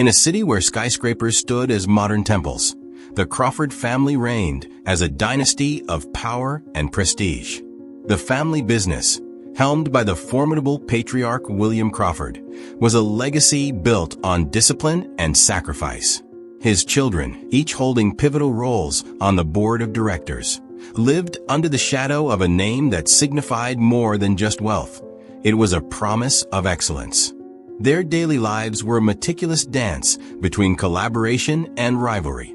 In a city where skyscrapers stood as modern temples, the Crawford family reigned as a dynasty of power and prestige. The family business, helmed by the formidable patriarch William Crawford, was a legacy built on discipline and sacrifice. His children, each holding pivotal roles on the board of directors, lived under the shadow of a name that signified more than just wealth. It was a promise of excellence. Their daily lives were a meticulous dance between collaboration and rivalry,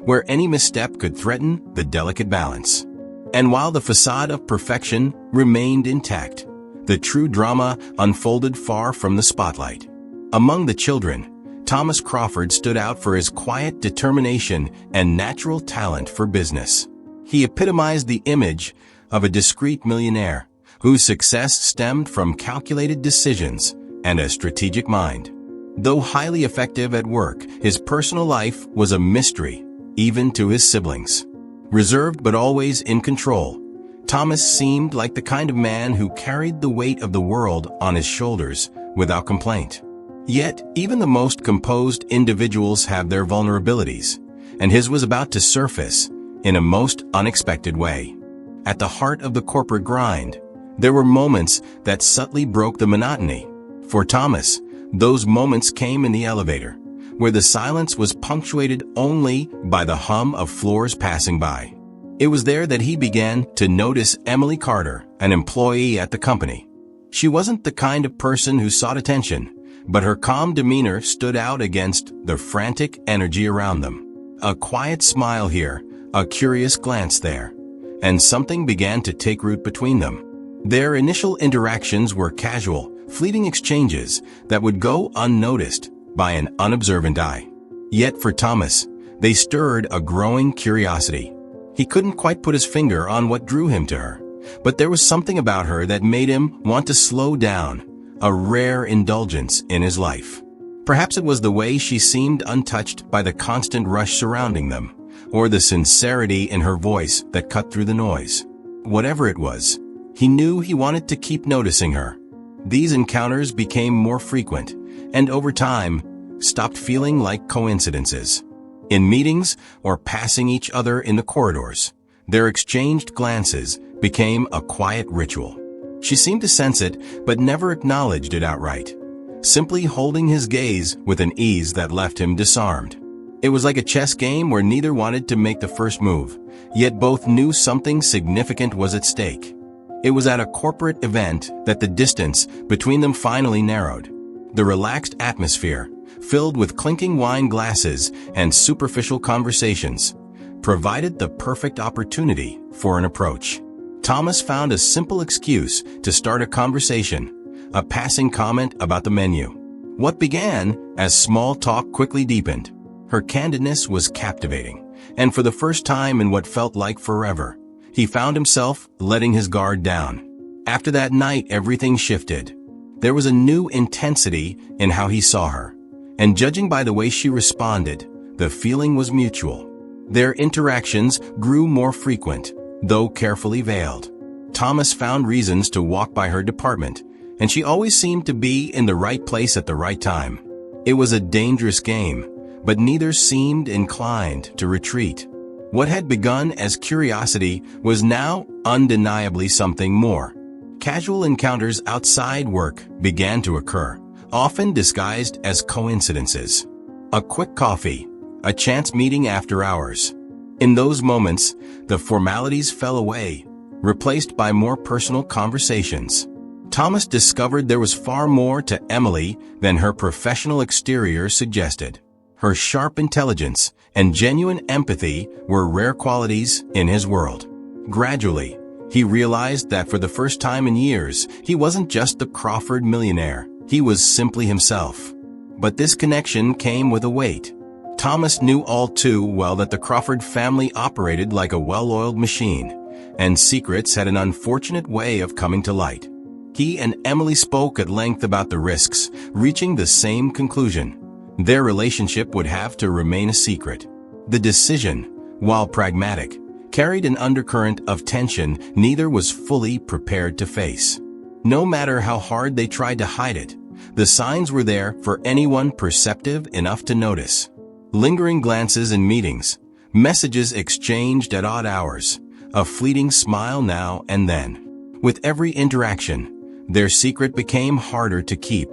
where any misstep could threaten the delicate balance. And while the facade of perfection remained intact, the true drama unfolded far from the spotlight. Among the children, Thomas Crawford stood out for his quiet determination and natural talent for business. He epitomized the image of a discreet millionaire whose success stemmed from calculated decisions and a strategic mind. Though highly effective at work, his personal life was a mystery, even to his siblings. Reserved but always in control, Thomas seemed like the kind of man who carried the weight of the world on his shoulders without complaint. Yet, even the most composed individuals have their vulnerabilities, and his was about to surface in a most unexpected way. At the heart of the corporate grind, there were moments that subtly broke the monotony. For Thomas, those moments came in the elevator, where the silence was punctuated only by the hum of floors passing by. It was there that he began to notice Emily Carter, an employee at the company. She wasn't the kind of person who sought attention, but her calm demeanor stood out against the frantic energy around them. A quiet smile here, a curious glance there, and something began to take root between them. Their initial interactions were casual, fleeting exchanges that would go unnoticed by an unobservant eye. Yet for Thomas, they stirred a growing curiosity. He couldn't quite put his finger on what drew him to her, but there was something about her that made him want to slow down, a rare indulgence in his life. Perhaps it was the way she seemed untouched by the constant rush surrounding them, or the sincerity in her voice that cut through the noise. Whatever it was, he knew he wanted to keep noticing her. These encounters became more frequent, and over time, stopped feeling like coincidences. In meetings or passing each other in the corridors, their exchanged glances became a quiet ritual. She seemed to sense it, but never acknowledged it outright, simply holding his gaze with an ease that left him disarmed. It was like a chess game where neither wanted to make the first move, yet both knew something significant was at stake. It was at a corporate event that the distance between them finally narrowed. The relaxed atmosphere, filled with clinking wine glasses and superficial conversations, provided the perfect opportunity for an approach. Thomas found a simple excuse to start a conversation, a passing comment about the menu. What began as small talk quickly deepened. Her candidness was captivating, and for the first time in what felt like forever, he found himself letting his guard down. After that night, everything shifted. There was a new intensity in how he saw her, and judging by the way she responded, the feeling was mutual. Their interactions grew more frequent, though carefully veiled. Thomas found reasons to walk by her department, and she always seemed to be in the right place at the right time. It was a dangerous game, but neither seemed inclined to retreat. What had begun as curiosity was now undeniably something more. Casual encounters outside work began to occur, often disguised as coincidences. A quick coffee, a chance meeting after hours. In those moments, the formalities fell away, replaced by more personal conversations. Thomas discovered there was far more to Emily than her professional exterior suggested. Her sharp intelligence and genuine empathy were rare qualities in his world. Gradually, he realized that for the first time in years, he wasn't just the Crawford millionaire, he was simply himself. But this connection came with a weight. Thomas knew all too well that the Crawford family operated like a well-oiled machine, and secrets had an unfortunate way of coming to light. He and Emily spoke at length about the risks, reaching the same conclusion. Their relationship would have to remain a secret. The decision, while pragmatic, carried an undercurrent of tension neither was fully prepared to face. No matter how hard they tried to hide it, The signs were there for anyone perceptive enough to notice. Lingering glances in meetings, messages exchanged at odd hours, a fleeting smile now and then. With every interaction, their secret became harder to keep.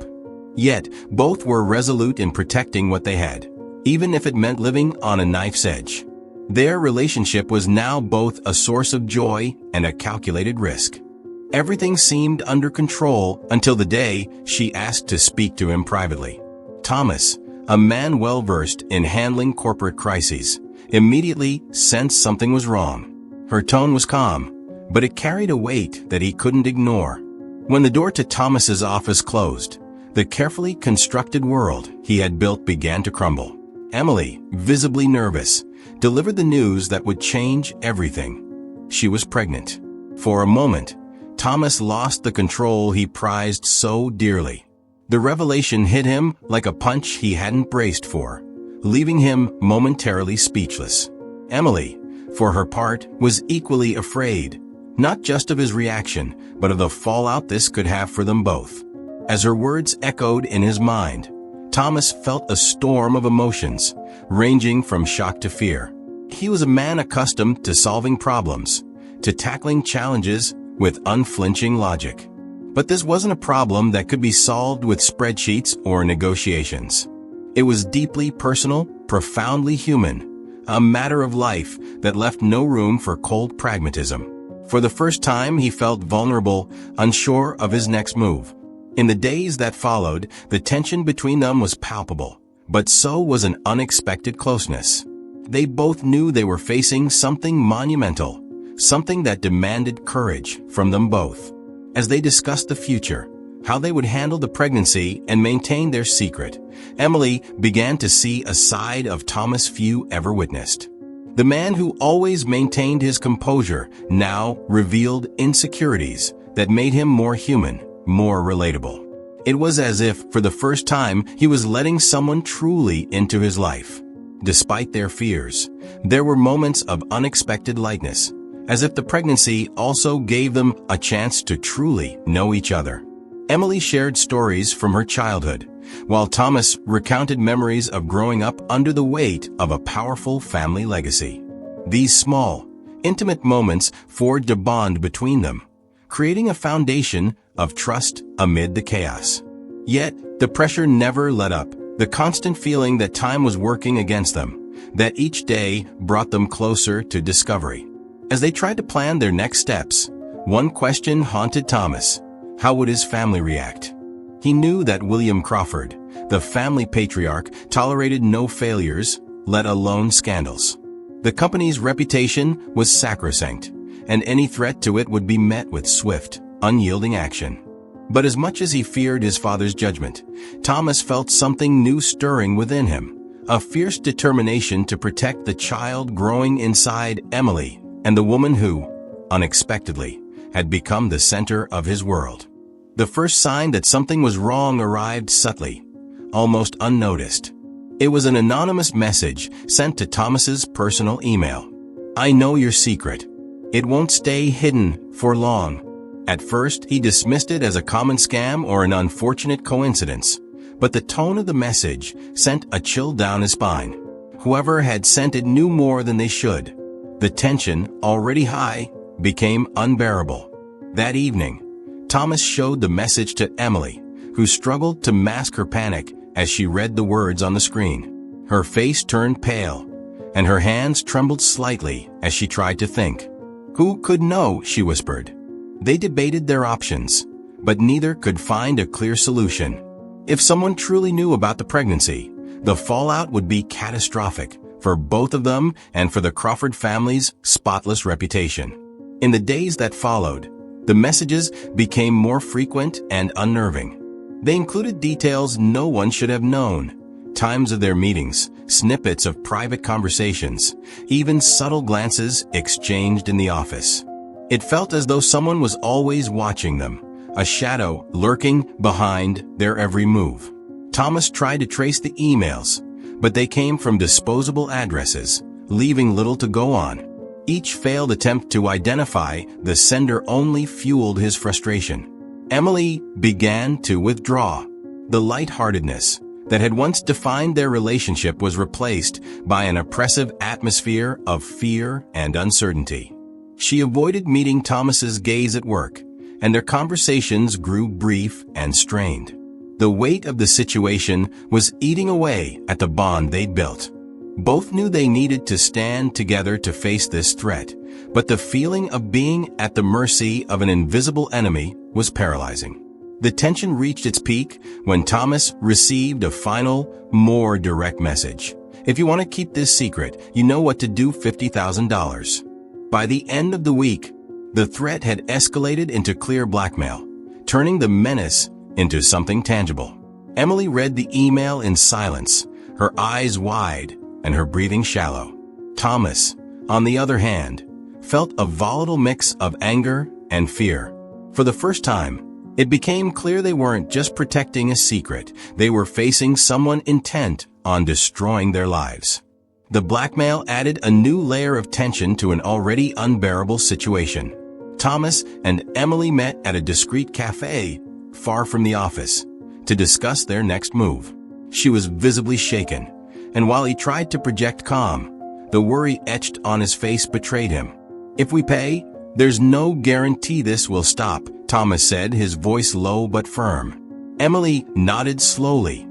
Yet, both were resolute in protecting what they had, even if it meant living on a knife's edge. Their relationship was now both a source of joy and a calculated risk. Everything seemed under control until the day she asked to speak to him privately. Thomas, a man well-versed in handling corporate crises, immediately sensed something was wrong. Her tone was calm, but it carried a weight that he couldn't ignore. When the door to Thomas's office closed, the carefully constructed world he had built began to crumble. Emily, visibly nervous, delivered the news that would change everything. She was pregnant. For a moment, Thomas lost the control he prized so dearly. The revelation hit him like a punch he hadn't braced for, leaving him momentarily speechless. Emily, for her part, was equally afraid, not just of his reaction, but of the fallout this could have for them both. As her words echoed in his mind, Thomas felt a storm of emotions, ranging from shock to fear. He was a man accustomed to solving problems, to tackling challenges with unflinching logic. But this wasn't a problem that could be solved with spreadsheets or negotiations. It was deeply personal, profoundly human, a matter of life that left no room for cold pragmatism. For the first time, he felt vulnerable, unsure of his next move. In the days that followed, the tension between them was palpable, but so was an unexpected closeness. They both knew they were facing something monumental, something that demanded courage from them both. As they discussed the future, how they would handle the pregnancy and maintain their secret, Emily began to see a side of Thomas few ever witnessed. The man who always maintained his composure now revealed insecurities that made him more human, more relatable. It was as if, for the first time, he was letting someone truly into his life. Despite their fears, there were moments of unexpected lightness, as if the pregnancy also gave them a chance to truly know each other. Emily shared stories from her childhood, while Thomas recounted memories of growing up under the weight of a powerful family legacy. These small, intimate moments forged a bond between them, creating a foundation of trust amid the chaos. Yet, the pressure never let up, the constant feeling that time was working against them, that each day brought them closer to discovery. As they tried to plan their next steps, one question haunted Thomas: how would his family react? He knew that William Crawford, the family patriarch, tolerated no failures, let alone scandals. The company's reputation was sacrosanct, and any threat to it would be met with swift, unyielding action. But as much as he feared his father's judgment, Thomas felt something new stirring within him, a fierce determination to protect the child growing inside Emily and the woman who, unexpectedly, had become the center of his world. The first sign that something was wrong arrived subtly, almost unnoticed. It was an anonymous message sent to Thomas's personal email. "I know your secret. It won't stay hidden for long." At first, he dismissed it as a common scam or an unfortunate coincidence, but the tone of the message sent a chill down his spine. Whoever had sent it knew more than they should. The tension, already high, became unbearable. That evening, Thomas showed the message to Emily, who struggled to mask her panic as she read the words on the screen. Her face turned pale, and her hands trembled slightly as she tried to think. "Who could know?" she whispered. They debated their options, but neither could find a clear solution. If someone truly knew about the pregnancy, the fallout would be catastrophic for both of them and for the Crawford family's spotless reputation. In the days that followed, the messages became more frequent and unnerving. They included details no one should have known, times of their meetings, snippets of private conversations, even subtle glances exchanged in the office. It felt as though someone was always watching them, a shadow lurking behind their every move. Thomas tried to trace the emails, but they came from disposable addresses, leaving little to go on. Each failed attempt to identify the sender only fueled his frustration. Emily began to withdraw, The lightheartedness that had once defined their relationship was replaced by an oppressive atmosphere of fear and uncertainty. She avoided meeting Thomas's gaze at work, and their conversations grew brief and strained. The weight of the situation was eating away at the bond they'd built. Both knew they needed to stand together to face this threat, but the feeling of being at the mercy of an invisible enemy was paralyzing. The tension reached its peak when Thomas received a final, more direct message. "If you want to keep this secret, you know what to do, $50,000. By the end of the week, the threat had escalated into clear blackmail, turning the menace into something tangible. Emily read the email in silence, her eyes wide and her breathing shallow. Thomas, on the other hand, felt a volatile mix of anger and fear. For the first time, it became clear they weren't just protecting a secret, they were facing someone intent on destroying their lives. The blackmail added a new layer of tension to an already unbearable situation. Thomas and Emily met at a discreet cafe far from the office to discuss their next move. She was visibly shaken, and while he tried to project calm, the worry etched on his face betrayed him. "If we pay, there's no guarantee this will stop," Thomas said, his voice low but firm. Emily nodded slowly,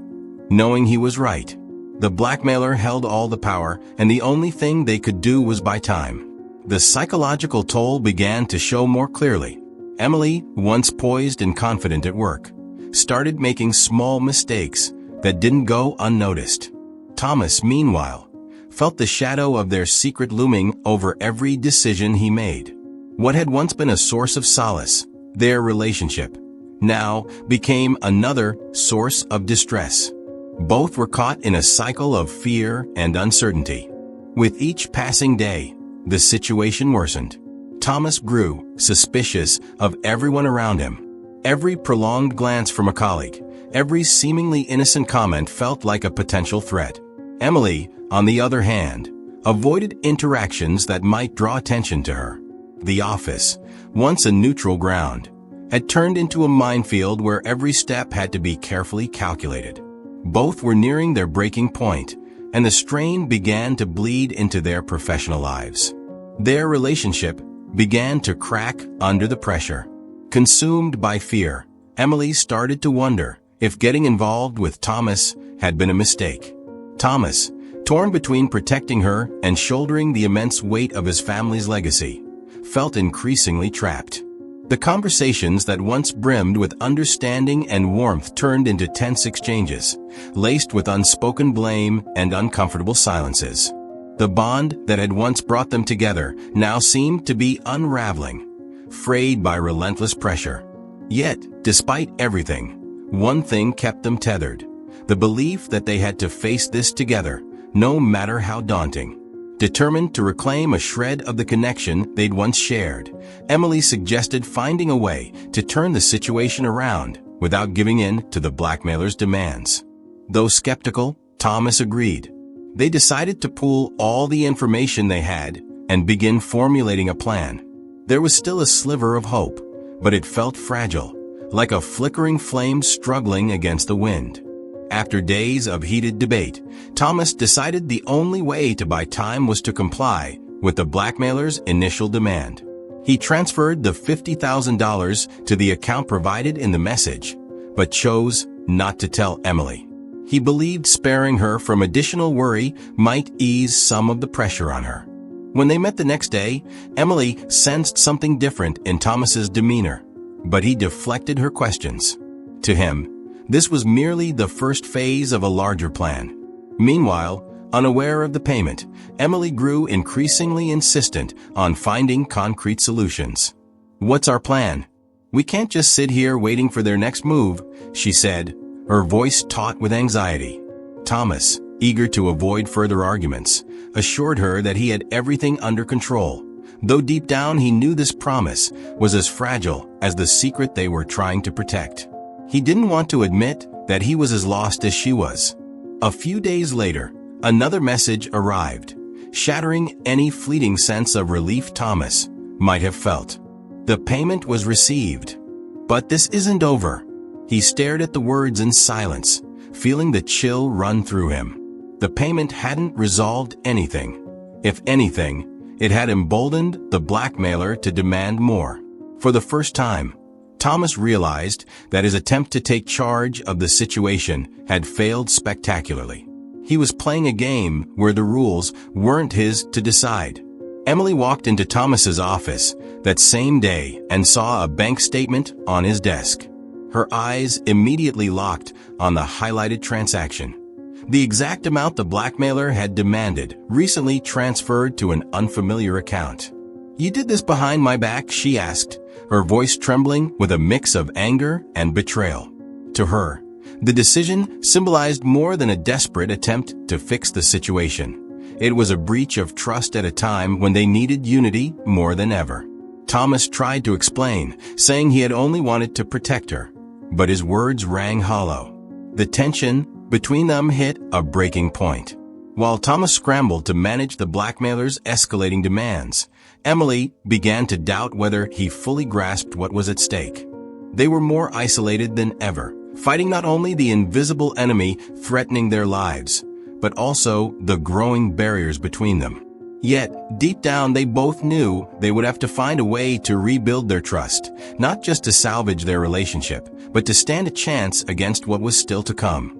knowing he was right. The blackmailer held all the power, and the only thing they could do was buy time. The psychological toll began to show more clearly. Emily, once poised and confident at work, started making small mistakes that didn't go unnoticed. Thomas, meanwhile, felt the shadow of their secret looming over every decision he made. What had once been a source of solace, their relationship, now became another source of distress. Both were caught in a cycle of fear and uncertainty. With each passing day, the situation worsened. Thomas grew suspicious of everyone around him. Every prolonged glance from a colleague, every seemingly innocent comment felt like a potential threat. Emily, on the other hand, avoided interactions that might draw attention to her. The office, once a neutral ground, had turned into a minefield where every step had to be carefully calculated. Both were nearing their breaking point, and the strain began to bleed into their professional lives. Their relationship began to crack under the pressure. Consumed by fear, Emily started to wonder if getting involved with Thomas had been a mistake. Thomas, torn between protecting her and shouldering the immense weight of his family's legacy, felt increasingly trapped. The conversations that once brimmed with understanding and warmth turned into tense exchanges, laced with unspoken blame and uncomfortable silences. The bond that had once brought them together now seemed to be unraveling, frayed by relentless pressure. Yet, despite everything, one thing kept them tethered: the belief that they had to face this together, no matter how daunting. Determined to reclaim a shred of the connection they'd once shared, Emily suggested finding a way to turn the situation around without giving in to the blackmailer's demands. Though skeptical, Thomas agreed. They decided to pool all the information they had and begin formulating a plan. There was still a sliver of hope, but it felt fragile, like a flickering flame struggling against the wind. After days of heated debate, Thomas decided the only way to buy time was to comply with the blackmailer's initial demand. He transferred the $50,000 to the account provided in the message, but chose not to tell Emily. He believed sparing her from additional worry might ease some of the pressure on her. When they met the next day, Emily sensed something different in Thomas's demeanor, but he deflected her questions. To him, this was merely the first phase of a larger plan. Meanwhile, unaware of the payment, Emily grew increasingly insistent on finding concrete solutions. "What's our plan? We can't just sit here waiting for their next move," she said, her voice taut with anxiety. Thomas, eager to avoid further arguments, assured her that he had everything under control, though deep down he knew this promise was as fragile as the secret they were trying to protect. He didn't want to admit that he was as lost as she was. A few days later, another message arrived, shattering any fleeting sense of relief Thomas might have felt. The payment was received. "But this isn't over," He stared at the words in silence, feeling the chill run through him. The payment hadn't resolved anything. If anything, it had emboldened the blackmailer to demand more. For the first time, Thomas realized that his attempt to take charge of the situation had failed spectacularly. He was playing a game where the rules weren't his to decide. Emily walked into Thomas's office that same day and saw a bank statement on his desk. Her eyes immediately locked on the highlighted transaction. The exact amount the blackmailer had demanded, recently transferred to an unfamiliar account. "You did this behind my back?" she asked, her voice trembling with a mix of anger and betrayal. To her, the decision symbolized more than a desperate attempt to fix the situation. It was a breach of trust at a time when they needed unity more than ever. Thomas tried to explain, saying he had only wanted to protect her, but his words rang hollow. The tension between them hit a breaking point. While Thomas scrambled to manage the blackmailer's escalating demands, Emily began to doubt whether he fully grasped what was at stake. They were more isolated than ever, fighting not only the invisible enemy threatening their lives, but also the growing barriers between them. Yet, deep down, they both knew they would have to find a way to rebuild their trust, not just to salvage their relationship, but to stand a chance against what was still to come.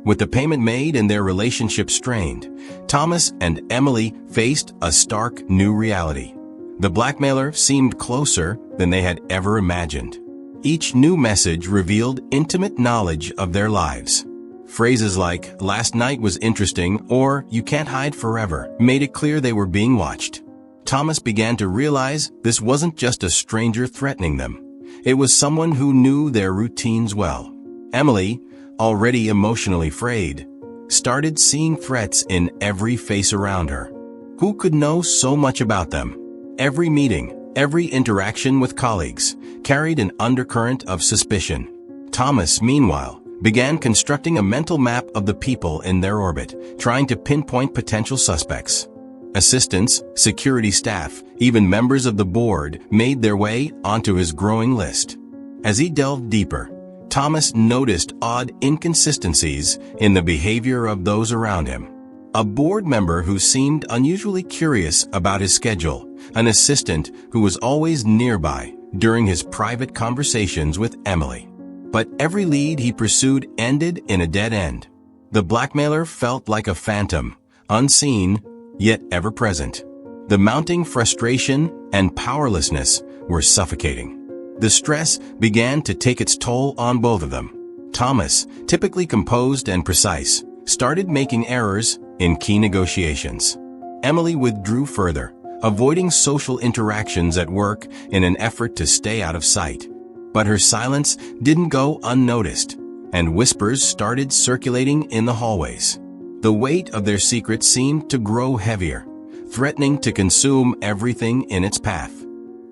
With the payment made and their relationship strained, Thomas and Emily faced a stark new reality. The blackmailer seemed closer than they had ever imagined. Each new message revealed intimate knowledge of their lives. Phrases like, "Last night was interesting," or "You can't hide forever," made it clear they were being watched. Thomas began to realize this wasn't just a stranger threatening them. It was someone who knew their routines well. Emily, already emotionally frayed, started seeing threats in every face around her. Who could know so much about them? Every meeting, every interaction with colleagues, carried an undercurrent of suspicion. Thomas, meanwhile, began constructing a mental map of the people in their orbit, trying to pinpoint potential suspects. Assistants, security staff, even members of the board made their way onto his growing list. As he delved deeper, Thomas noticed odd inconsistencies in the behavior of those around him. A board member who seemed unusually curious about his schedule, an assistant who was always nearby during his private conversations with Emily. But every lead he pursued ended in a dead end. The blackmailer felt like a phantom, unseen, yet ever present. The mounting frustration and powerlessness were suffocating. The stress began to take its toll on both of them. Thomas, typically composed and precise, started making errors in key negotiations. Emily withdrew further, avoiding social interactions at work in an effort to stay out of sight. But her silence didn't go unnoticed, and whispers started circulating in the hallways. The weight of their secret seemed to grow heavier, threatening to consume everything in its path.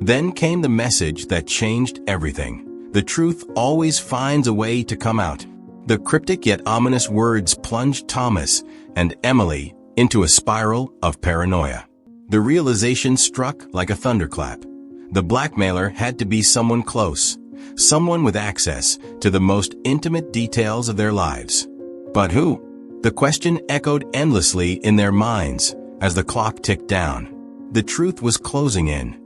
Then came the message that changed everything. The truth always finds a way to come out. The cryptic yet ominous words plunged Thomas and Emily into a spiral of paranoia. The realization struck like a thunderclap. The blackmailer had to be someone close, someone with access to the most intimate details of their lives. But who? The question echoed endlessly in their minds as the clock ticked down. The truth was closing in,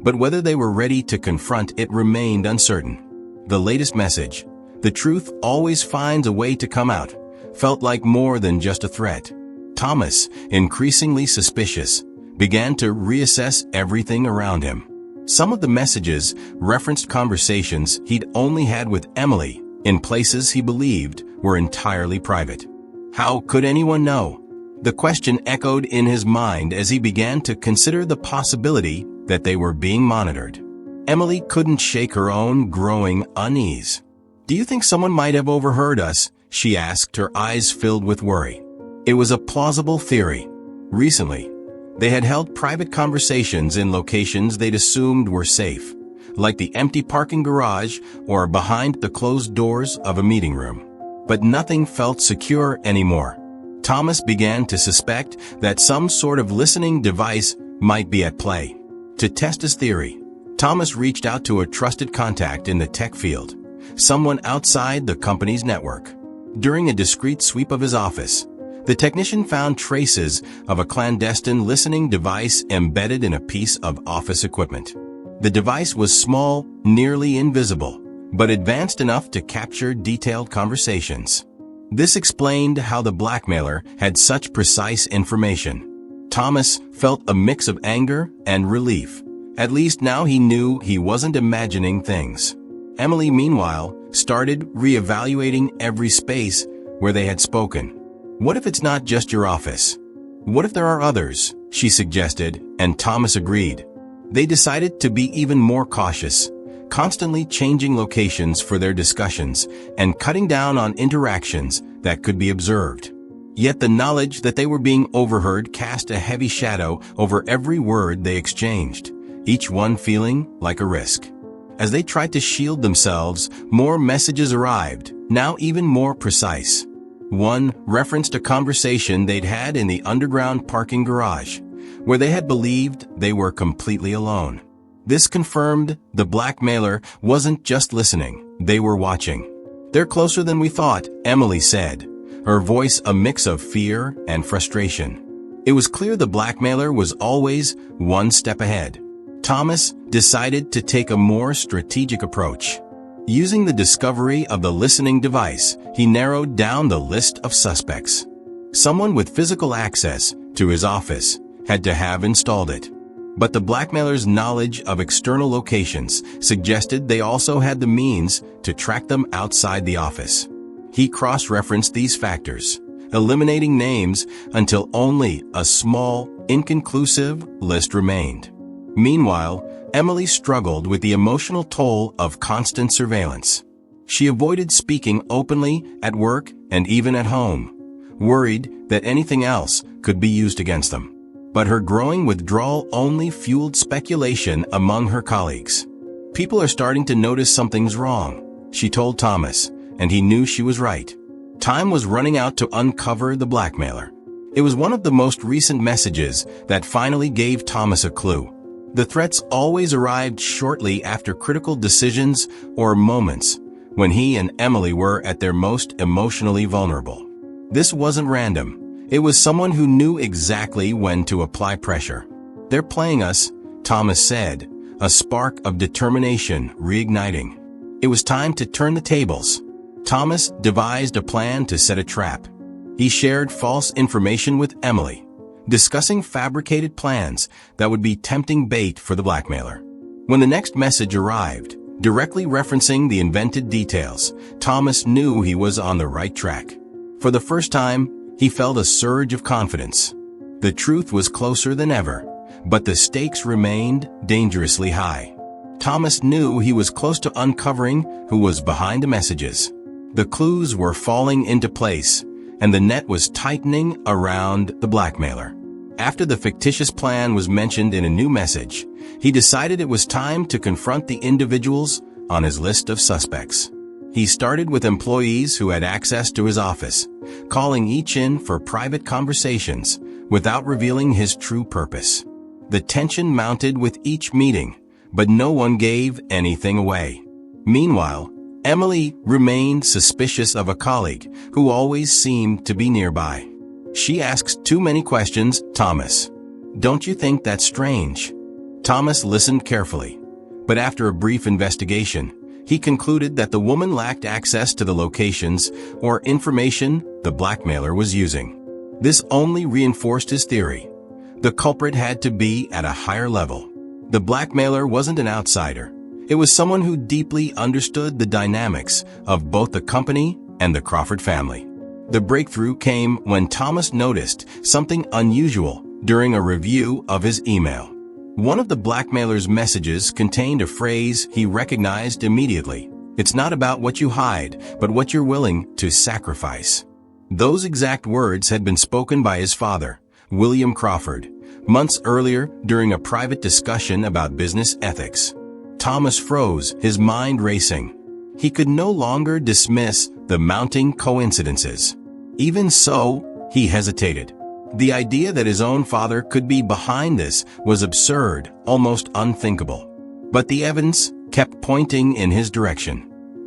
but whether they were ready to confront it remained uncertain. The latest message, "The truth always finds a way to come out," felt like more than just a threat. Thomas, increasingly suspicious, began to reassess everything around him. Some of the messages referenced conversations he'd only had with Emily in places he believed were entirely private. How could anyone know? The question echoed in his mind as he began to consider the possibility that they were being monitored. Emily couldn't shake her own growing unease. "Do you think someone might have overheard us?" she asked, her eyes filled with worry. It was a plausible theory. Recently, they had held private conversations in locations they'd assumed were safe, like the empty parking garage or behind the closed doors of a meeting room. But nothing felt secure anymore. Thomas began to suspect that some sort of listening device might be at play. To test his theory, Thomas reached out to a trusted contact in the tech field, someone outside the company's network. During a discreet sweep of his office, the technician found traces of a clandestine listening device embedded in a piece of office equipment. The device was small, nearly invisible, but advanced enough to capture detailed conversations. This explained how the blackmailer had such precise information. Thomas felt a mix of anger and relief. At least now he knew he wasn't imagining things. Emily, meanwhile, started reevaluating every space where they had spoken. What if it's not just your office? What if there are others? She suggested, and Thomas agreed. They decided to be even more cautious, constantly changing locations for their discussions and cutting down on interactions that could be observed. Yet the knowledge that they were being overheard cast a heavy shadow over every word they exchanged, each one feeling like a risk. As they tried to shield themselves, more messages arrived, now even more precise. One referenced a conversation they'd had in the underground parking garage, where they had believed they were completely alone. This confirmed the blackmailer wasn't just listening, they were watching. "They're closer than we thought," Emily said, her voice a mix of fear and frustration. It was clear the blackmailer was always one step ahead. Thomas decided to take a more strategic approach. Using the discovery of the listening device, he narrowed down the list of suspects. Someone with physical access to his office had to have installed it. But the blackmailer's knowledge of external locations suggested they also had the means to track them outside the office. He cross-referenced these factors, eliminating names until only a small, inconclusive list remained. Meanwhile, Emily struggled with the emotional toll of constant surveillance. She avoided speaking openly at work and even at home, worried that anything else could be used against them. But her growing withdrawal only fueled speculation among her colleagues. "People are starting to notice something's wrong," she told Thomas, and he knew she was right. Time was running out to uncover the blackmailer. It was one of the most recent messages that finally gave Thomas a clue. The threats always arrived shortly after critical decisions or moments when he and Emily were at their most emotionally vulnerable. This wasn't random. It was someone who knew exactly when to apply pressure. "They're playing us," Thomas said, a spark of determination reigniting. It was time to turn the tables. Thomas devised a plan to set a trap. He shared false information with Emily, discussing fabricated plans that would be tempting bait for the blackmailer. When the next message arrived, directly referencing the invented details, Thomas knew he was on the right track. For the first time, he felt a surge of confidence. The truth was closer than ever, but the stakes remained dangerously high. Thomas knew he was close to uncovering who was behind the messages. The clues were falling into place, and the net was tightening around the blackmailer. After the fictitious plan was mentioned in a new message, he decided it was time to confront the individuals on his list of suspects. He started with employees who had access to his office, calling each in for private conversations without revealing his true purpose. The tension mounted with each meeting, but no one gave anything away. Meanwhile, Emily remained suspicious of a colleague who always seemed to be nearby. "She asks too many questions, Thomas. Don't you think that's strange?" Thomas listened carefully, but after a brief investigation, he concluded that the woman lacked access to the locations or information the blackmailer was using. This only reinforced his theory. The culprit had to be at a higher level. The blackmailer wasn't an outsider. It was someone who deeply understood the dynamics of both the company and the Crawford family. The breakthrough came when Thomas noticed something unusual during a review of his email. One of the blackmailer's messages contained a phrase he recognized immediately. "It's not about what you hide, but what you're willing to sacrifice." Those exact words had been spoken by his father, William Crawford, months earlier during a private discussion about business ethics. Thomas froze, his mind racing. He could no longer dismiss the mounting coincidences. Even so, he hesitated. The idea that his own father could be behind this was absurd, almost unthinkable. But the evidence kept pointing in his direction.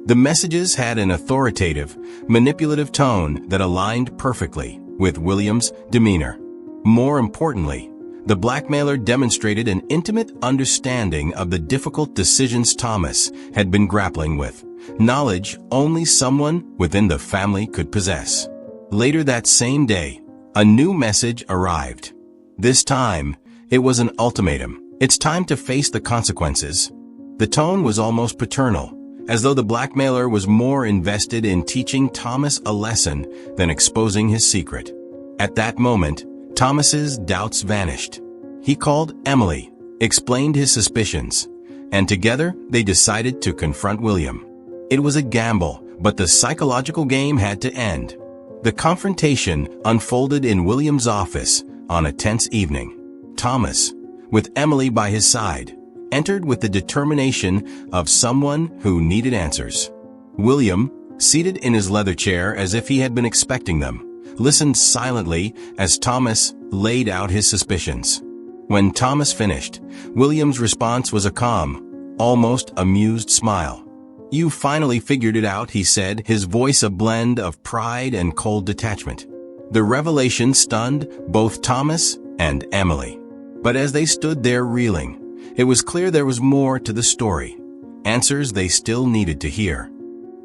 The messages had an authoritative, manipulative tone that aligned perfectly with William's demeanor. More importantly, the blackmailer demonstrated an intimate understanding of the difficult decisions Thomas had been grappling with, knowledge only someone within the family could possess. Later that same day, a new message arrived. This time, it was an ultimatum. It's time to face the consequences. The tone was almost paternal, as though the blackmailer was more invested in teaching Thomas a lesson than exposing his secret. At that moment, Thomas's doubts vanished. He called Emily, explained his suspicions, and together they decided to confront William. It was a gamble, but the psychological game had to end. The confrontation unfolded in William's office on a tense evening. Thomas, with Emily by his side, entered with the determination of someone who needed answers. William, seated in his leather chair as if he had been expecting them, listened silently as Thomas laid out his suspicions. When Thomas finished, William's response was a calm, almost amused smile. "You finally figured it out," he said, his voice a blend of pride and cold detachment. The revelation stunned both Thomas and Emily. But as they stood there reeling, it was clear there was more to the story, answers they still needed to hear.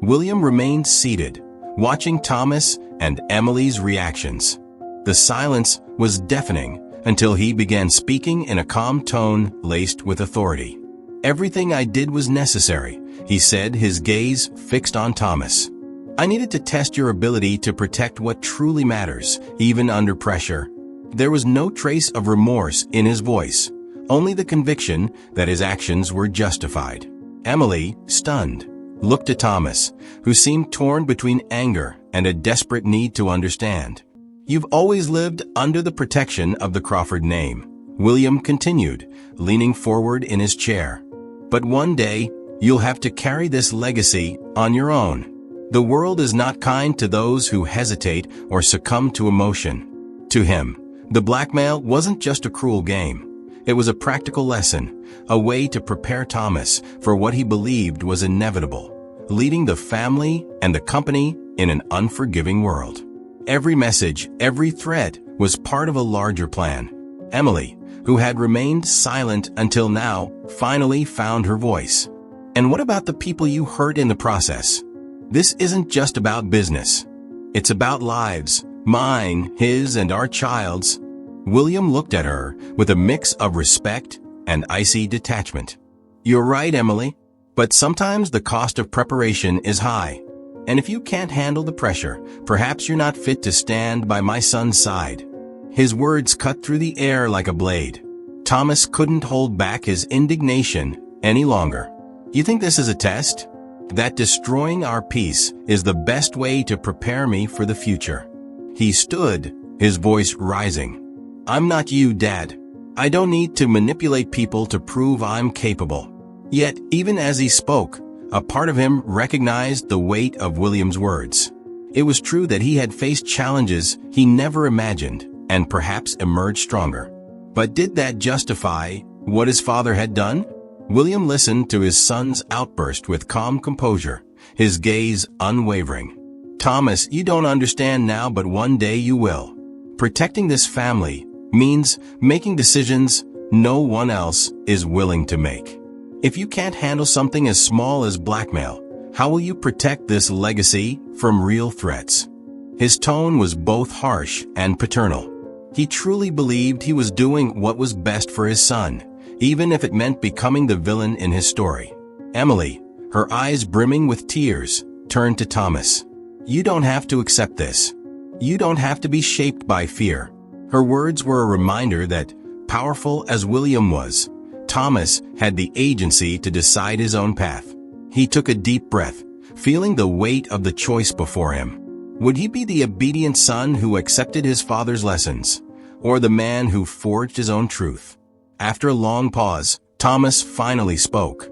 William remained seated, watching Thomas and Emily's reactions. The silence was deafening until he began speaking in a calm tone laced with authority. "Everything I did was necessary," he said, his gaze fixed on Thomas. "I needed to test your ability to protect what truly matters, even under pressure." There was no trace of remorse in his voice, only the conviction that his actions were justified. Emily, stunned, looked at Thomas, who seemed torn between anger and a desperate need to understand. "You've always lived under the protection of the Crawford name," William continued, leaning forward in his chair. "But one day, you'll have to carry this legacy on your own. The world is not kind to those who hesitate or succumb to emotion." To him, the blackmail wasn't just a cruel game. It was a practical lesson, a way to prepare Thomas for what he believed was inevitable, leading the family and the company in an unforgiving world. Every message, every threat was part of a larger plan. Emily, who had remained silent until now, finally found her voice. "And what about the people you hurt in the process? This isn't just about business. It's about lives, mine, his, and our child's." William looked at her with a mix of respect and icy detachment. "You're right, Emily, but sometimes the cost of preparation is high. And if you can't handle the pressure, perhaps you're not fit to stand by my son's side." His words cut through the air like a blade. Thomas couldn't hold back his indignation any longer. "You think this is a test? That destroying our peace is the best way to prepare me for the future." He stood, his voice rising. "I'm not you, Dad. I don't need to manipulate people to prove I'm capable." Yet, even as he spoke, a part of him recognized the weight of William's words. It was true that he had faced challenges he never imagined and perhaps emerged stronger. But did that justify what his father had done? William listened to his son's outburst with calm composure, his gaze unwavering. "Thomas, you don't understand now, but one day you will. Protecting this family means making decisions no one else is willing to make. If you can't handle something as small as blackmail, how will you protect this legacy from real threats?" His tone was both harsh and paternal. He truly believed he was doing what was best for his son, even if it meant becoming the villain in his story. Emily, her eyes brimming with tears, turned to Thomas. "You don't have to accept this. You don't have to be shaped by fear." Her words were a reminder that, powerful as William was, Thomas had the agency to decide his own path. He took a deep breath, feeling the weight of the choice before him. Would he be the obedient son who accepted his father's lessons, or the man who forged his own truth? After a long pause, Thomas finally spoke.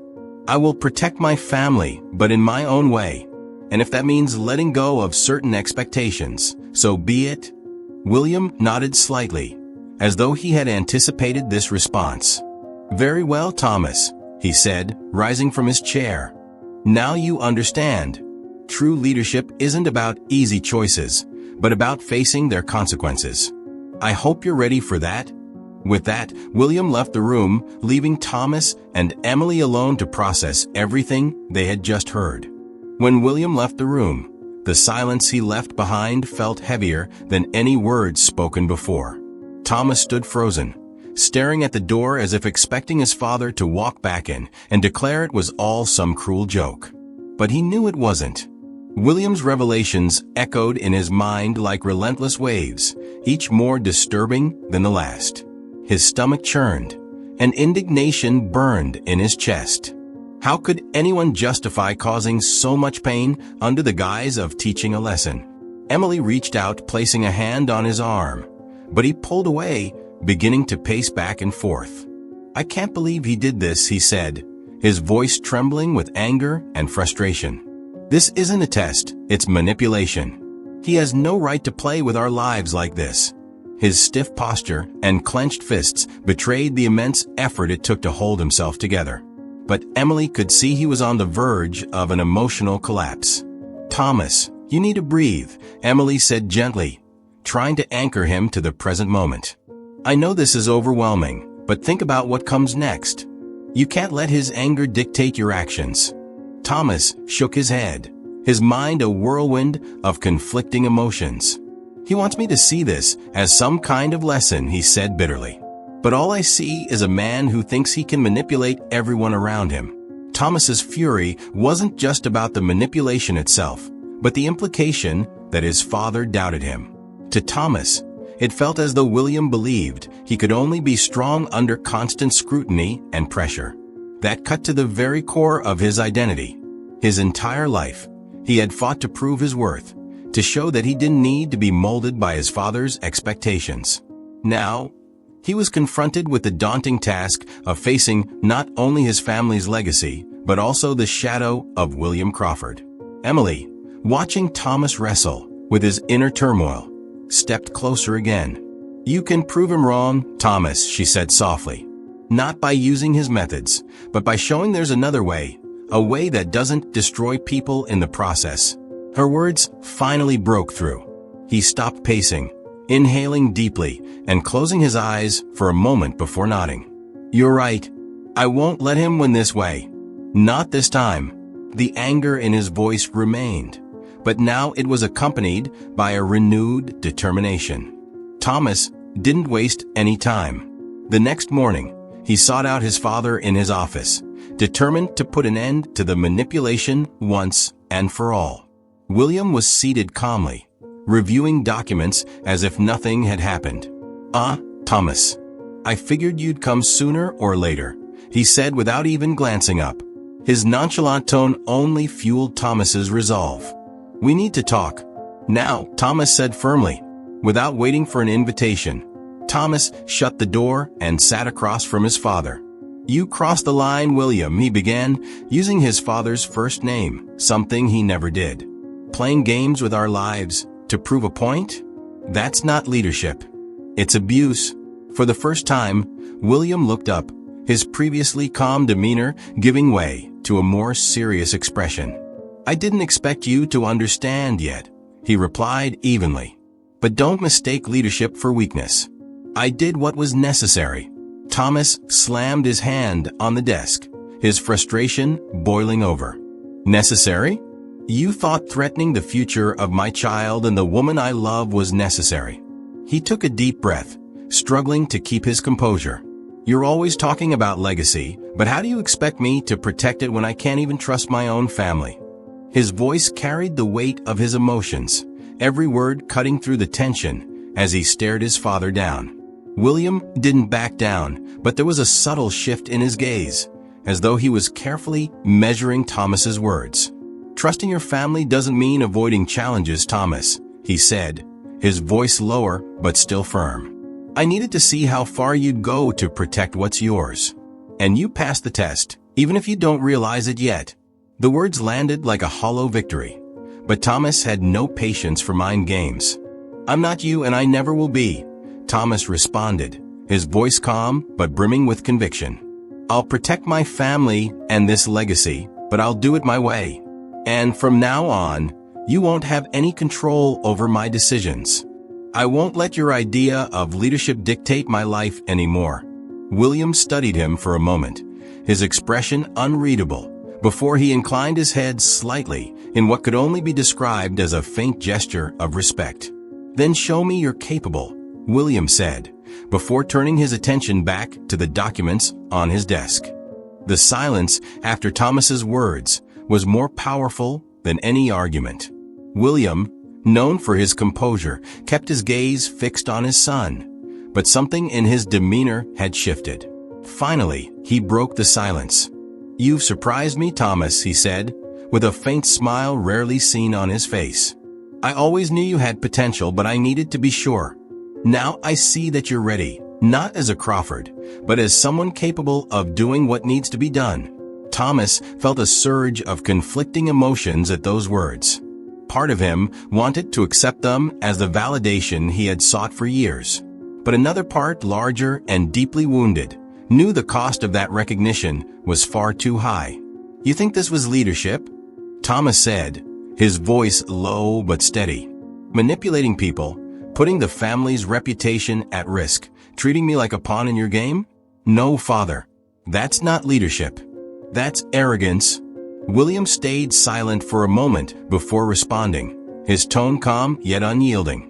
"I will protect my family, but in my own way. And if that means letting go of certain expectations, so be it." William nodded slightly, as though he had anticipated this response. "Very well, Thomas," he said, rising from his chair. Now you understand. True leadership isn't about easy choices, but about facing their consequences. I hope you're ready for that. With that, William left the room, leaving Thomas and Emily alone to process everything they had just heard. When William left the room, the silence he left behind felt heavier than any words spoken before. Thomas stood frozen, staring at the door as if expecting his father to walk back in and declare it was all some cruel joke. But he knew it wasn't. William's revelations echoed in his mind like relentless waves, each more disturbing than the last. His stomach churned, and indignation burned in his chest. How could anyone justify causing so much pain under the guise of teaching a lesson? Emily reached out, placing a hand on his arm, but he pulled away, beginning to pace back and forth. "I can't believe he did this," he said, his voice trembling with anger and frustration. "This isn't a test, it's manipulation. He has no right to play with our lives like this." His stiff posture and clenched fists betrayed the immense effort it took to hold himself together. But Emily could see he was on the verge of an emotional collapse. "Thomas, you need to breathe," Emily said gently, trying to anchor him to the present moment. "I know this is overwhelming, but think about what comes next. You can't let his anger dictate your actions." Thomas shook his head, his mind a whirlwind of conflicting emotions. "He wants me to see this as some kind of lesson," he said bitterly. "But all I see is a man who thinks he can manipulate everyone around him." Thomas's fury wasn't just about the manipulation itself, but the implication that his father doubted him. To Thomas, it felt as though William believed he could only be strong under constant scrutiny and pressure. That cut to the very core of his identity. His entire life, he had fought to prove his worth, to show that he didn't need to be molded by his father's expectations. Now, he was confronted with the daunting task of facing not only his family's legacy, but also the shadow of William Crawford. Emily, watching Thomas wrestle with his inner turmoil, stepped closer again. "You can prove him wrong, Thomas," she said softly. "Not by using his methods, but by showing there's another way, a way that doesn't destroy people in the process." Her words finally broke through. He stopped pacing, inhaling deeply and closing his eyes for a moment before nodding. "You're right. I won't let him win this way. Not this time." The anger in his voice remained, but now it was accompanied by a renewed determination. Thomas didn't waste any time. The next morning, he sought out his father in his office, determined to put an end to the manipulation once and for all. William was seated calmly, reviewing documents as if nothing had happened. Thomas, I figured you'd come sooner or later," he said without even glancing up. His nonchalant tone only fueled Thomas's resolve. "We need to talk now," Thomas said firmly, without waiting for an invitation. Thomas shut the door and sat across from his father. "You crossed the line, William," he began, using his father's first name, something he never did. "Playing games with our lives to prove a point? That's not leadership. It's abuse." For the first time, William looked up, his previously calm demeanor giving way to a more serious expression. "I didn't expect you to understand yet," he replied evenly. "But don't mistake leadership for weakness. I did what was necessary." Thomas slammed his hand on the desk, his frustration boiling over. "Necessary? You thought threatening the future of my child and the woman I love was necessary." He took a deep breath, struggling to keep his composure. "You're always talking about legacy, but how do you expect me to protect it when I can't even trust my own family?" His voice carried the weight of his emotions, every word cutting through the tension as he stared his father down. William didn't back down, but there was a subtle shift in his gaze, as though he was carefully measuring Thomas's words. "Trusting your family doesn't mean avoiding challenges, Thomas," he said, his voice lower but still firm. "I needed to see how far you'd go to protect what's yours. And you passed the test, even if you don't realize it yet." The words landed like a hollow victory, but Thomas had no patience for mind games. "I'm not you and I never will be," Thomas responded, his voice calm but brimming with conviction. "I'll protect my family and this legacy, but I'll do it my way. And from now on, you won't have any control over my decisions. I won't let your idea of leadership dictate my life anymore." William studied him for a moment, his expression unreadable, before he inclined his head slightly in what could only be described as a faint gesture of respect. "Then show me you're capable," William said, before turning his attention back to the documents on his desk. The silence after Thomas's words was more powerful than any argument. William, known for his composure, kept his gaze fixed on his son, but something in his demeanor had shifted. Finally, he broke the silence. "You've surprised me, Thomas," he said, with a faint smile rarely seen on his face. "I always knew you had potential, but I needed to be sure. Now I see that you're ready, not as a Crawford, but as someone capable of doing what needs to be done." Thomas felt a surge of conflicting emotions at those words. Part of him wanted to accept them as the validation he had sought for years. But another part, larger and deeply wounded, knew the cost of that recognition was far too high. "You think this was leadership?" Thomas said, his voice low but steady. "Manipulating people, putting the family's reputation at risk, treating me like a pawn in your game? No, father. That's not leadership. That's arrogance." William stayed silent for a moment before responding, his tone calm yet unyielding.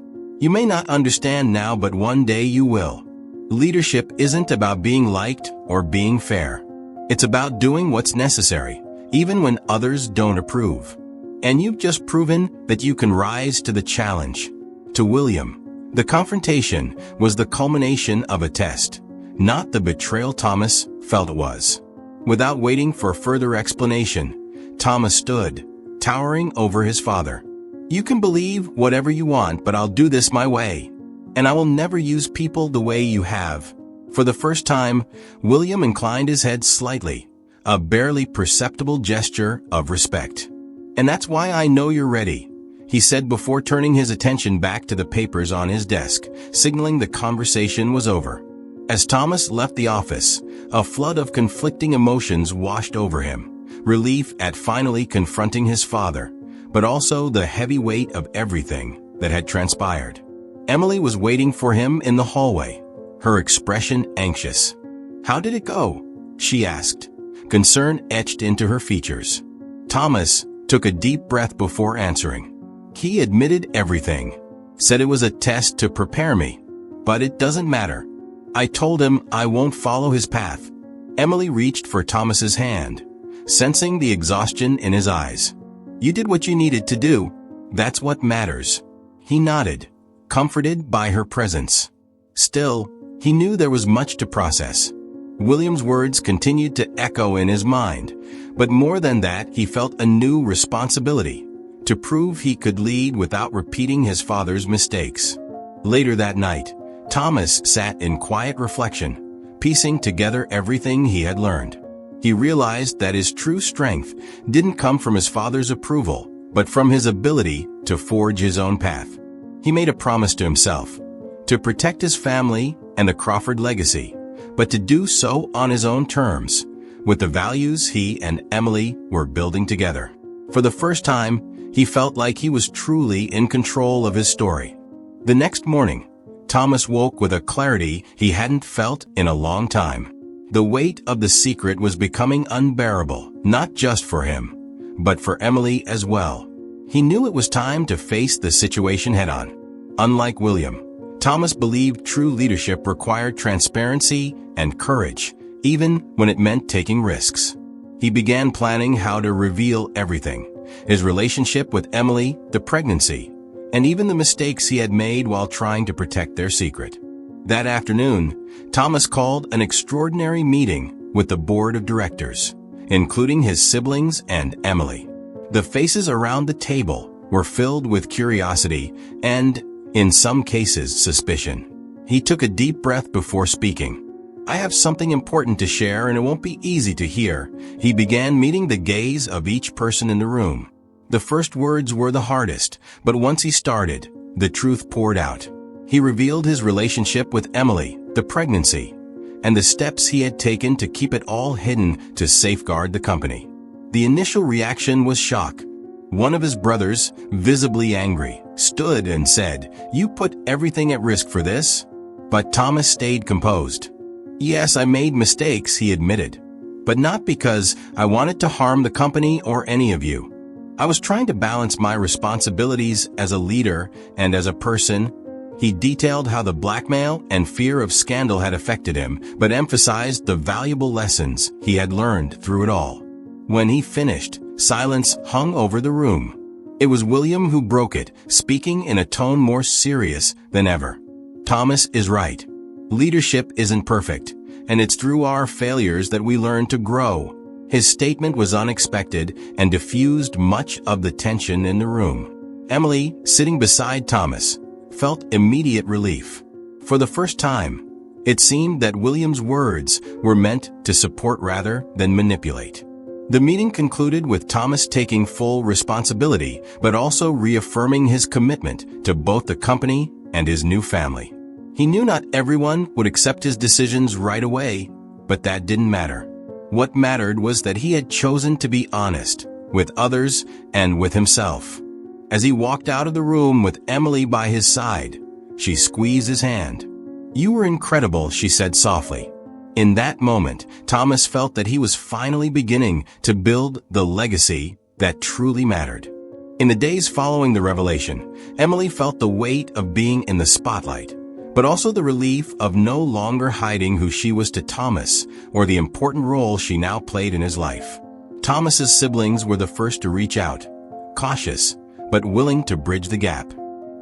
"You may not understand now, but one day you will. Leadership isn't about being liked or being fair. It's about doing what's necessary, even when others don't approve. And you've just proven that you can rise to the challenge." To William, the confrontation was the culmination of a test, not the betrayal Thomas felt it was. Without waiting for further explanation, Thomas stood, towering over his father. "You can believe whatever you want, but I'll do this my way. And I will never use people the way you have." For the first time, William inclined his head slightly, a barely perceptible gesture of respect. "And that's why I know you're ready," he said before turning his attention back to the papers on his desk, signaling the conversation was over. As Thomas left the office, a flood of conflicting emotions washed over him. Relief at finally confronting his father, but also the heavy weight of everything that had transpired. Emily was waiting for him in the hallway, her expression anxious. "How did it go?" she asked, concern etched into her features. Thomas took a deep breath before answering. He admitted everything, said it was a test to prepare me, but it doesn't matter. I told him I won't follow his path. Emily reached for Thomas's hand, sensing the exhaustion in his eyes. "You did what you needed to do. That's what matters." He nodded, comforted by her presence. Still, he knew there was much to process. William's words continued to echo in his mind, but more than that, he felt a new responsibility to prove he could lead without repeating his father's mistakes. Later that night, Thomas sat in quiet reflection, piecing together everything he had learned. He realized that his true strength didn't come from his father's approval, but from his ability to forge his own path. He made a promise to himself, to protect his family and the Crawford legacy, but to do so on his own terms, with the values he and Emily were building together. For the first time, he felt like he was truly in control of his story. The next morning, Thomas woke with a clarity he hadn't felt in a long time. The weight of the secret was becoming unbearable, not just for him, but for Emily as well. He knew it was time to face the situation head-on. Unlike William, Thomas believed true leadership required transparency and courage, even when it meant taking risks. He began planning how to reveal everything: his relationship with Emily, the pregnancy, and even the mistakes he had made while trying to protect their secret. That afternoon, Thomas called an extraordinary meeting with the board of directors, including his siblings and Emily. The faces around the table were filled with curiosity and, in some cases, suspicion. He took a deep breath before speaking. "I have something important to share, and it won't be easy to hear." He began meeting the gaze of each person in the room. The first words were the hardest, but once he started, the truth poured out. He revealed his relationship with Emily, the pregnancy, and the steps he had taken to keep it all hidden to safeguard the company. The initial reaction was shock. One of his brothers, visibly angry, stood and said, "You put everything at risk for this?" But Thomas stayed composed. "Yes, I made mistakes," he admitted, "but not because I wanted to harm the company or any of you. I was trying to balance my responsibilities as a leader and as a person." He detailed how the blackmail and fear of scandal had affected him, but emphasized the valuable lessons he had learned through it all. When he finished, silence hung over the room. It was William who broke it, speaking in a tone more serious than ever. "Thomas is right. Leadership isn't perfect, and it's through our failures that we learn to grow." His statement was unexpected and diffused much of the tension in the room. Emily, sitting beside Thomas, felt immediate relief. For the first time, it seemed that William's words were meant to support rather than manipulate. The meeting concluded with Thomas taking full responsibility, but also reaffirming his commitment to both the company and his new family. He knew not everyone would accept his decisions right away, but that didn't matter. What mattered was that he had chosen to be honest with others and with himself. As he walked out of the room with Emily by his side, she squeezed his hand. "You were incredible," she said softly. In that moment, Thomas felt that he was finally beginning to build the legacy that truly mattered. In the days following the revelation, Emily felt the weight of being in the spotlight, but also the relief of no longer hiding who she was to Thomas or the important role she now played in his life. Thomas's siblings were the first to reach out, cautious, but willing to bridge the gap.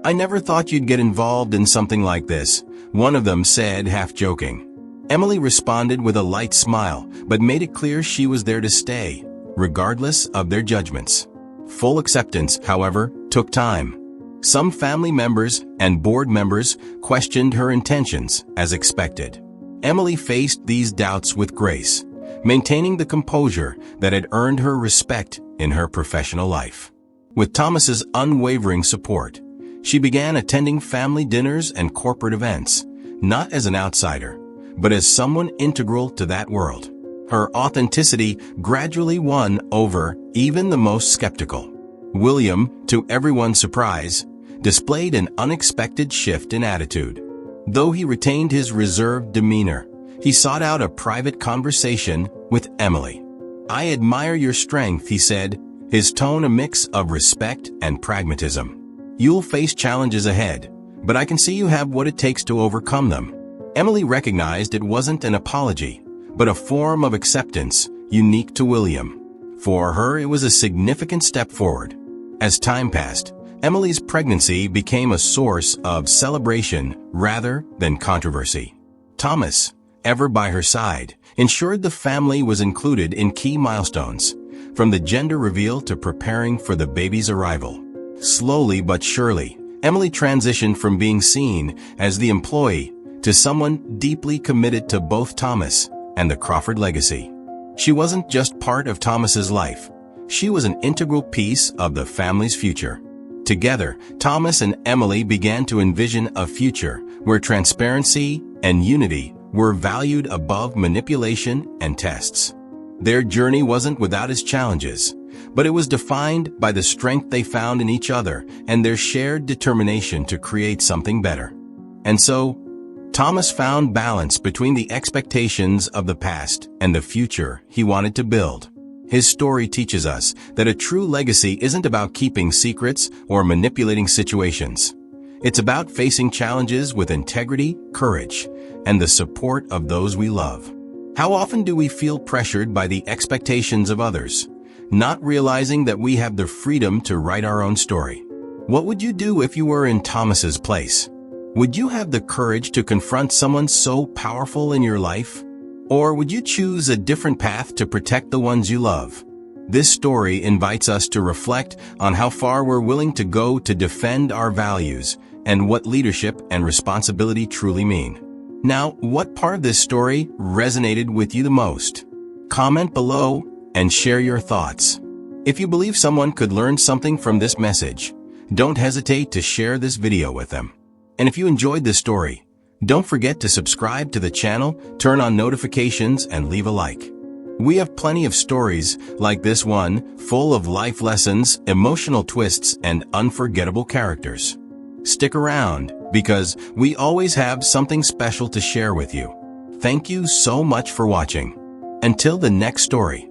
"I never thought you'd get involved in something like this," one of them said, half joking. Emily responded with a light smile, but made it clear she was there to stay, regardless of their judgments. Full acceptance, however, took time. Some family members and board members questioned her intentions, as expected. Emily faced these doubts with grace, maintaining the composure that had earned her respect in her professional life. With Thomas's unwavering support, she began attending family dinners and corporate events, not as an outsider, but as someone integral to that world. Her authenticity gradually won over even the most skeptical. William, to everyone's surprise, displayed an unexpected shift in attitude. Though he retained his reserved demeanor, he sought out a private conversation with Emily. "I admire your strength," he said, his tone a mix of respect and pragmatism. "You'll face challenges ahead, but I can see you have what it takes to overcome them." Emily recognized it wasn't an apology, but a form of acceptance unique to William. For her, it was a significant step forward. As time passed, Emily's pregnancy became a source of celebration rather than controversy. Thomas, ever by her side, ensured the family was included in key milestones, from the gender reveal to preparing for the baby's arrival. Slowly but surely, Emily transitioned from being seen as the employee to someone deeply committed to both Thomas and the Crawford legacy. She wasn't just part of Thomas's life. She was an integral piece of the family's future. Together, Thomas and Emily began to envision a future where transparency and unity were valued above manipulation and tests. Their journey wasn't without its challenges, but it was defined by the strength they found in each other and their shared determination to create something better. And so, Thomas found balance between the expectations of the past and the future he wanted to build. His story teaches us that a true legacy isn't about keeping secrets or manipulating situations. It's about facing challenges with integrity, courage, and the support of those we love. How often do we feel pressured by the expectations of others, not realizing that we have the freedom to write our own story? What would you do if you were in Thomas's place? Would you have the courage to confront someone so powerful in your life? Or would you choose a different path to protect the ones you love? This story invites us to reflect on how far we're willing to go to defend our values and what leadership and responsibility truly mean. Now, what part of this story resonated with you the most? Comment below and share your thoughts. If you believe someone could learn something from this message, don't hesitate to share this video with them. And if you enjoyed this story, don't forget to subscribe to the channel, turn on notifications, and leave a like. We have plenty of stories like this one, full of life lessons, emotional twists, and unforgettable characters. Stick around, because we always have something special to share with you. Thank you so much for watching. Until the next story.